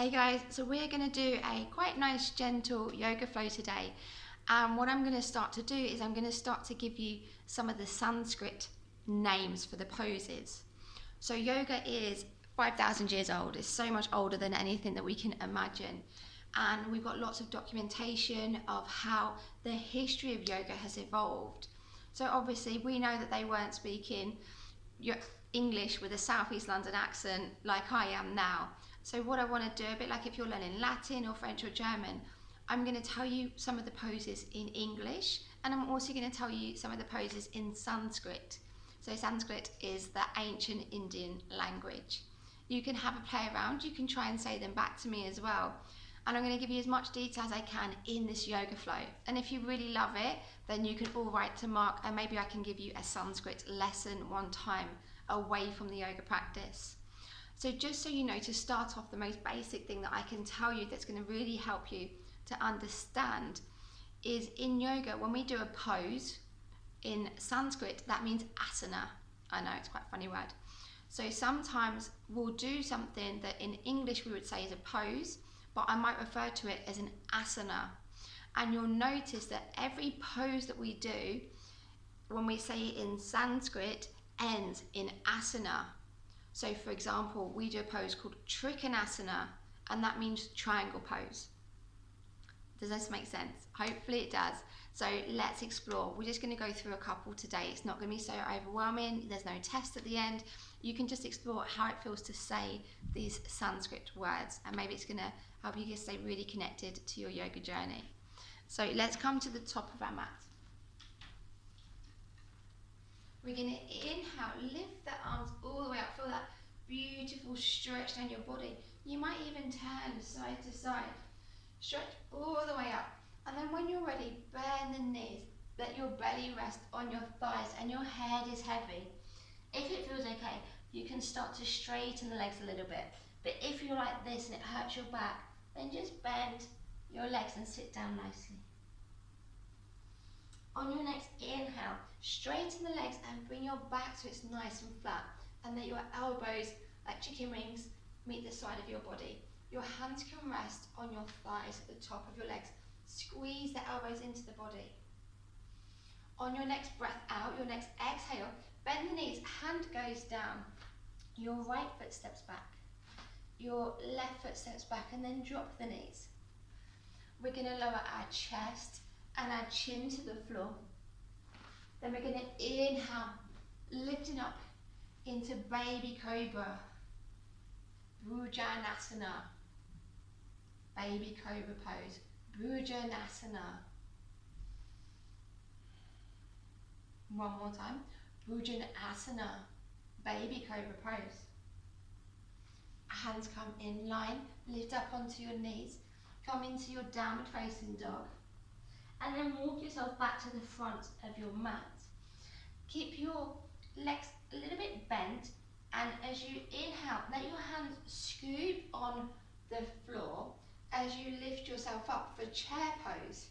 Hey guys, so we're going to do a quite nice gentle yoga flow today. And what I'm going to start to do is I'm going to start to give you some of the Sanskrit names for the poses. So yoga is 5,000 years old. It's so much older than anything that we can imagine. And we've got lots of documentation of how the history of yoga has evolved. So obviously we know that they weren't speaking English with a Southeast London accent like I am now. So what I want to do, a bit like if you're learning Latin or French or German, I'm going to tell you some of the poses in English, and I'm also going to tell you some of the poses in Sanskrit. So Sanskrit is the ancient Indian language. You can have a play around, you can try and say them back to me as well. And I'm going to give you as much detail as I can in this yoga flow. And if you really love it, then you can all write to Mark and maybe I can give you a Sanskrit lesson one time away from the yoga practice. So just so you know, to start off, the most basic thing that I can tell you that's going to really help you to understand is in yoga, when we do a pose, in Sanskrit, that means asana. I know, it's quite a funny word. So sometimes we'll do something that in English we would say is a pose, but I might refer to it as an asana. And you'll notice that every pose that we do, when we say it in Sanskrit, ends in asana. So for example, we do a pose called Trikonasana, and that means triangle pose. Does this make sense? Hopefully it does. So let's explore. We're just going to go through a couple today. It's not going to be so overwhelming. There's no test at the end. You can just explore how it feels to say these Sanskrit words, and maybe it's going to help you stay really connected to your yoga journey. So let's come to the top of our mat. We're going to inhale, lift the arms all the way up. Feel that beautiful stretch down your body. You might even turn side to side. Stretch all the way up. And then when you're ready, bend the knees. Let your belly rest on your thighs and your head is heavy. If it feels okay, you can start to straighten the legs a little bit. But if you're like this and it hurts your back, then just bend your legs and sit down nicely. On your next inhale, straighten the legs and bring your back so it's nice and flat, and let your elbows, like chicken wings, meet the side of your body. Your hands can rest on your thighs at the top of your legs. Squeeze the elbows into the body. On your next breath out, your next exhale, bend the knees, hand goes down. Your right foot steps back. Your left foot steps back, and then drop the knees. We're going to lower our chest and our chin to the floor. Then we're going to inhale, lifting up into baby cobra, Bhujanasana, baby cobra pose, Bhujanasana. One more time, Bhujanasana, baby cobra pose. Hands come in line, lift up onto your knees, come into your downward facing dog. And then walk yourself back to the front of your mat. Keep your legs a little bit bent, and as you inhale, let your hands scoop on the floor as you lift yourself up for chair pose,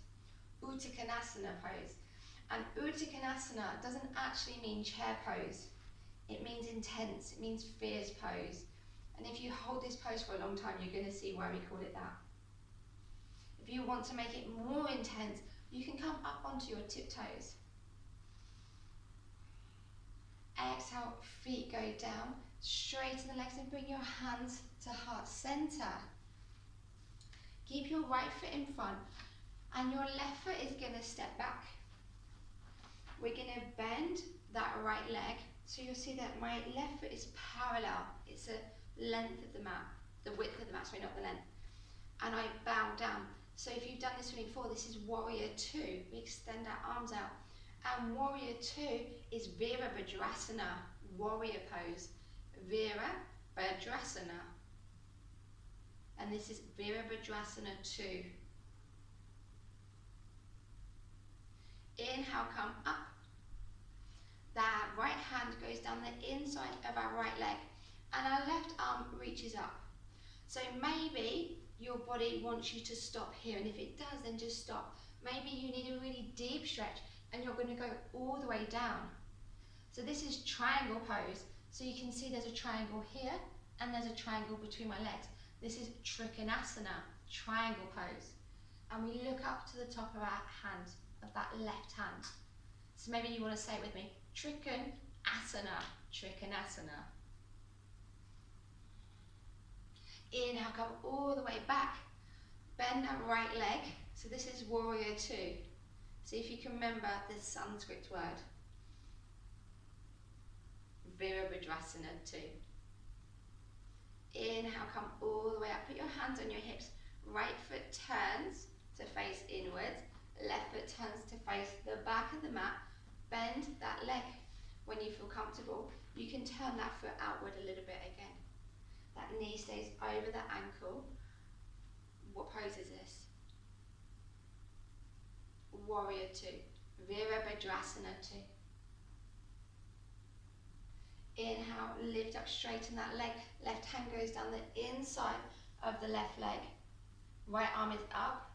Uttanasana pose. And Uttanasana doesn't actually mean chair pose. It means intense, it means fierce pose. And if you hold this pose for a long time, you're going to see why we call it that. If you want to make it more intense, you can come up onto your tiptoes. Exhale, feet go down, straighten the legs and bring your hands to heart center. Keep your right foot in front and your left foot is going to step back. We're going to bend that right leg, so you'll see that my left foot is parallel. It's the length of the mat, the width of the mat, sorry, not the length. And I bow down. So if you've done this with me before, this is warrior 2. We extend our arms out. And warrior 2 is Virabhadrasana, warrior pose. Virabhadrasana. And this is Virabhadrasana 2. Inhale, come up. That right hand goes down the inside of our right leg. And our left arm reaches up. So maybe your body wants you to stop here, and if it does, then just stop. Maybe you need a really deep stretch and you're going to go all the way down. So this is triangle pose. So you can see there's a triangle here and there's a triangle between my legs. This is Trikonasana, triangle pose. And we look up to the top of our hand, of that left hand. So maybe you want to say it with me, Trikonasana, Trikonasana. Inhale, come all the way back. Bend that right leg. So this is warrior two. See if you can remember the Sanskrit word. Virabhadrasana 2. Inhale, come all the way up. Put your hands on your hips. Right foot turns to face inwards. Left foot turns to face the back of the mat. Bend that leg. When you feel comfortable, you can turn that foot outward a little bit again. That knee stays over the ankle. What pose is this? Warrior 2. Virabhadrasana 2. Inhale, lift up, straighten that leg. Left hand goes down the inside of the left leg. Right arm is up.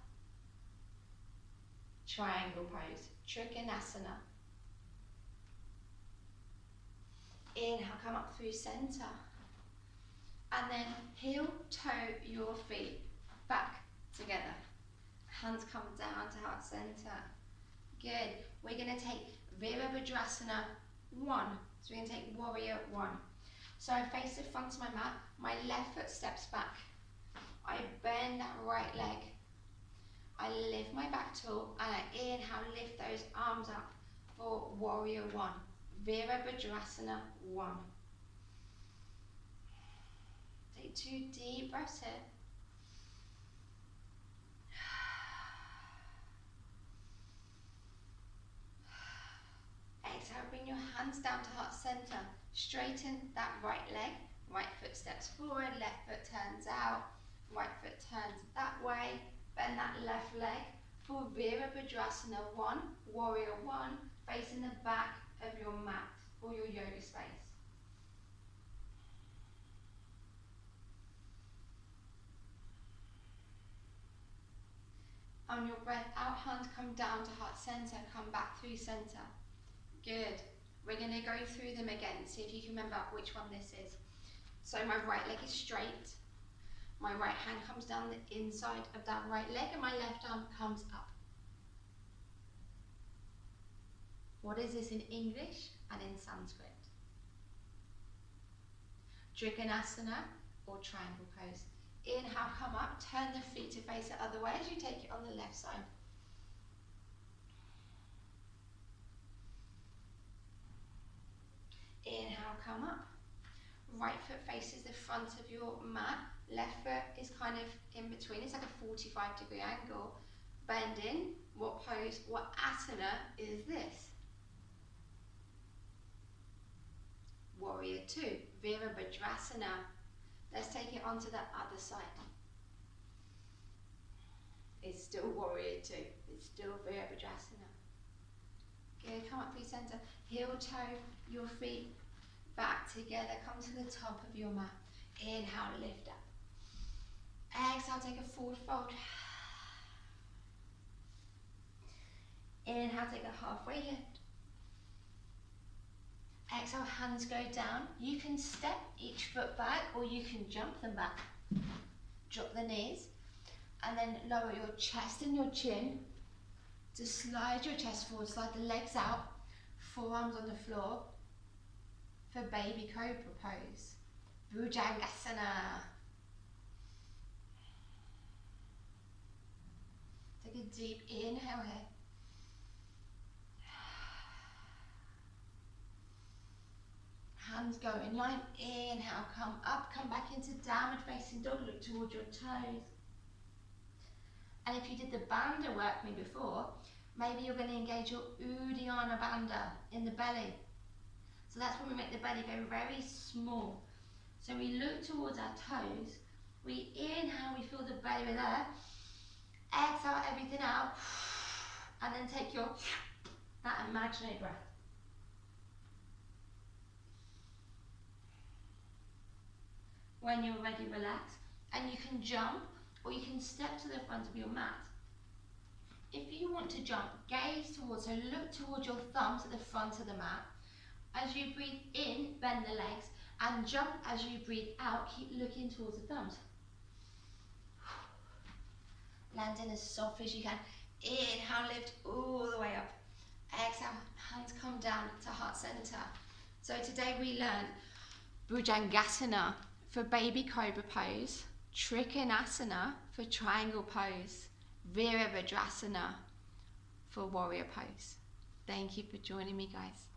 Triangle pose, Trikonasana. Inhale, come up through center. And then heel, toe your feet back together. Hands come down to heart center. Good. We're going to take Virabhadrasana 1. So we're going to take warrior 1. So I face the front of my mat. My left foot steps back. I bend that right leg. I lift my back tall and I inhale, lift those arms up for warrior 1. Virabhadrasana 1. Take 2 deep breaths here. Exhale, bring your hands down to heart center. Straighten that right leg. Right foot steps forward, left foot turns out. Right foot turns that way. Bend that left leg for Virabhadrasana 1, warrior 1, facing the back of your mat or your yoga space. On your breath out, hands come down to heart center, come back through center. Good. We're going to go through them again, see if you can remember which one this is. So my right leg is straight. My right hand comes down the inside of that right leg and my left arm comes up. What is this in English and in Sanskrit? Trikonasana or triangle pose. Inhale, come up, turn the feet to face the other way as you take it on the left side. Inhale, come up. Right foot faces the front of your mat. Left foot is kind of in between. It's like a 45-degree angle. Bend in. What pose, what asana is this? Warrior 2, Virabhadrasana. Let's take it onto the other side. It's still warrior 2. It's still Virabhadrasana. Good, come up through center. Heel, toe, your feet back together. Come to the top of your mat. Inhale, lift up. Exhale, take a forward fold. Inhale, take a halfway lift. Exhale, hands go down. You can step each foot back or you can jump them back. Drop the knees and then lower your chest and your chin. Just slide your chest forward, slide the legs out, forearms on the floor for baby cobra pose. Bhujangasana. Take a deep inhale here. Hands go in line. Inhale, come up, come back into downward facing dog. Look towards your toes. And if you did the bandha work with me before, maybe you're going to engage your Uddiyana bandha in the belly. So that's when we make the belly go very small. So we look towards our toes. We inhale, we feel the belly there. Exhale everything out. And then take your that imaginary breath. When you're ready, relax. And you can jump or you can step to the front of your mat. If you want to jump, gaze towards, so look towards your thumbs at the front of the mat. As you breathe in, bend the legs and jump as you breathe out, keep looking towards the thumbs. landing as soft as you can. Inhale, lift all the way up. Exhale, hands come down to heart center. So today we learn Bhujangasana for baby cobra pose, Trikonasana for triangle pose, Virabhadrasana for warrior pose. Thank you for joining me, guys.